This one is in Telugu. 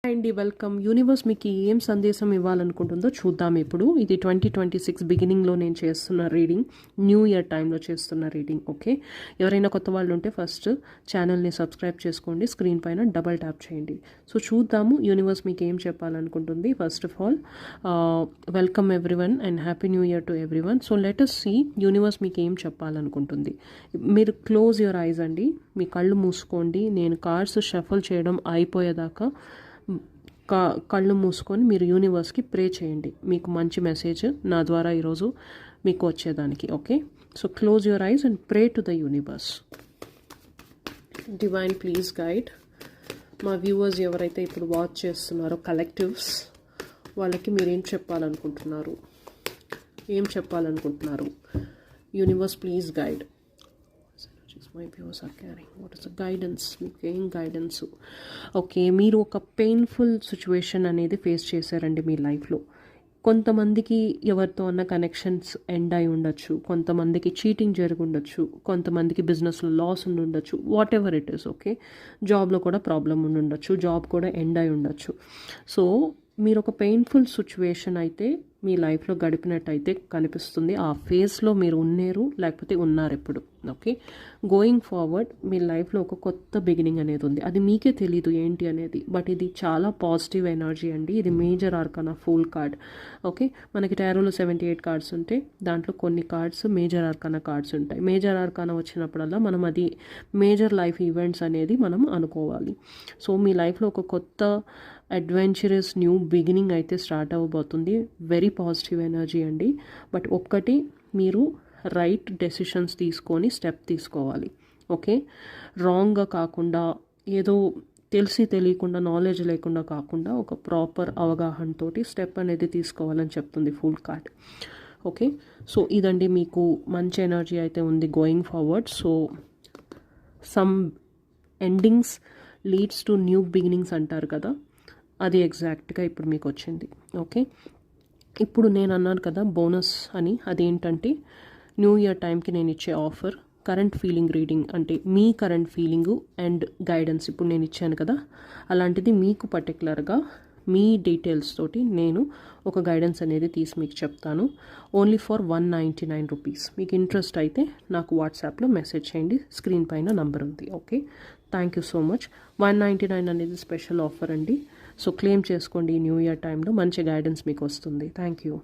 అండి వెల్కమ్. యూనివర్స్ మీకు ఏం సందేశం ఇవ్వాలనుకుంటుందో చూద్దాం. ఇప్పుడు ఇది 2026 బిగినింగ్లో నేను చేస్తున్న రీడింగ్, న్యూ ఇయర్ టైంలో చేస్తున్న రీడింగ్. ఓకే, ఎవరైనా కొత్త వాళ్ళు ఉంటే ఫస్ట్ ఛానల్ని సబ్స్క్రైబ్ చేసుకోండి, స్క్రీన్ పైన డబల్ ట్యాప్ చేయండి. సో చూద్దాము యూనివర్స్ మీకు ఏం చెప్పాలనుకుంటుంది. First of all welcome everyone and happy new year to everyone. So let us see universe మీకు ఏం చెప్పాలనుకుంటుంది. మీరు క్లోజ్ యువర్ ఐజ్ అండి, మీ కళ్ళు మూసుకోండి. నేను కార్డ్స్ షఫల్ చేయడం అయిపోయేదాకా కళ్ళు మూసుకొని మీరు యూనివర్స్కి ప్రే చేయండి, మీకు మంచి మెసేజ్ నా ద్వారా ఈరోజు మీకు వచ్చేదానికి. Okay, so close your eyes and pray to the universe. Divine please guide మా వ్యూవర్స్ ఎవరైతే ఇప్పుడు వాచ్ చేస్తున్నారో కలెక్టివ్స్, వాళ్ళకి మీరేం చెప్పాలనుకుంటున్నారు, universe please guide. My viewers are carrying what is the guidance, మీకు ఏం గైడెన్స్? ఓకే, మీరు ఒక పెయిన్ఫుల్ సిచ్యువేషన్ అనేది ఫేస్ చేశారండి మీ లైఫ్లో. కొంతమందికి ఎవరితో అన్న కనెక్షన్స్ ఎండ్ అయి ఉండొచ్చు, కొంతమందికి చీటింగ్ జరిగి ఉండొచ్చు, కొంతమందికి బిజినెస్లో లాస్ ఉండి ఉండొచ్చు, what ever it is. Okay, జాబ్లో కూడా ప్రాబ్లం ఉండి ఉండొచ్చు, జాబ్ కూడా ఎండ్ అయి ఉండొచ్చు. సో మీరు ఒక పెయిన్ఫుల్ సిచ్యువేషన్ అయితే మీ లైఫ్లో గడిపినట్టయితే కనిపిస్తుంది. ఆ ఫేజ్లో మీరు లేకపోతే ఉన్నారు ఇప్పుడు. ఓకే, గోయింగ్ ఫార్వర్డ్ మీ లైఫ్లో ఒక కొత్త బిగినింగ్ అనేది ఉంది. అది మీకే తెలీదు ఏంటి అనేది, బట్ ఇది చాలా పాజిటివ్ ఎనర్జీ అండి. ఇది major arcana full card. Okay, మనకి టారోలో 78 కార్డ్స్ ఉంటాయి, దాంట్లో కొన్ని కార్డ్స్ మేజర్ ఆర్కానా కార్డ్స్ ఉంటాయి. మేజర్ ఆర్కానా వచ్చినప్పుడల్లా మనం అది మేజర్ లైఫ్ ఈవెంట్స్ అనేది మనం అనుకోవాలి. సో మీ లైఫ్లో ఒక కొత్త అడ్వెంచరస్ న్యూ బిగినింగ్ అయితే స్టార్ట్ అవ్వబోతుంది. వెరీ పాజిటివ్ ఎనర్జీ అండి. బట్ ఒక్కటి, మీరు రైట్ డెసిషన్స్ తీసుకొని స్టెప్ తీసుకోవాలి. ఓకే, రాంగ్గా కాకుండా, ఏదో తెలియకుండా, నాలెడ్జ్ లేకుండా కాకుండా ఒక ప్రాపర్ అవగాహనతో స్టెప్ అనేది తీసుకోవాలని చెప్తుంది ఫుల్ కార్డ్. ఓకే, సో ఇదండి మీకు మంచి ఎనర్జీ అయితే ఉంది going forward. So some endings leads to new beginnings అంటారు కదా, అది ఎగ్జాక్ట్గా ఇప్పుడు మీకు వచ్చింది. ఓకే, ఇప్పుడు నేను అన్నాను కదా బోనస్ అని, అదేంటంటే న్యూ ఇయర్ టైంకి నేను ఇచ్చే ఆఫర్ కరెంట్ ఫీలింగ్ రీడింగ్. అంటే మీ కరెంట్ ఫీలింగు అండ్ గైడెన్స్ ఇప్పుడు నేను ఇచ్చాను కదా, అలాంటిది మీకు పర్టికులర్గా మీ డీటెయిల్స్ తోటి నేను ఒక గైడెన్స్ అనేది తీసి మీకు చెప్తాను. Only for 199 rupees. మీకు ఇంట్రెస్ట్ అయితే నాకు వాట్సాప్లో మెసేజ్ చేయండి, స్క్రీన్ పైన నంబర్ ఉంది. Okay, thank you so much. 199 అనేది స్పెషల్ ఆఫర్ అండి. సో క్లెయిమ్ చేసుకోండి. న్యూ ఇయర్ టైంలో మంచి గైడెన్స్ మీకు వస్తుంది. Thank you.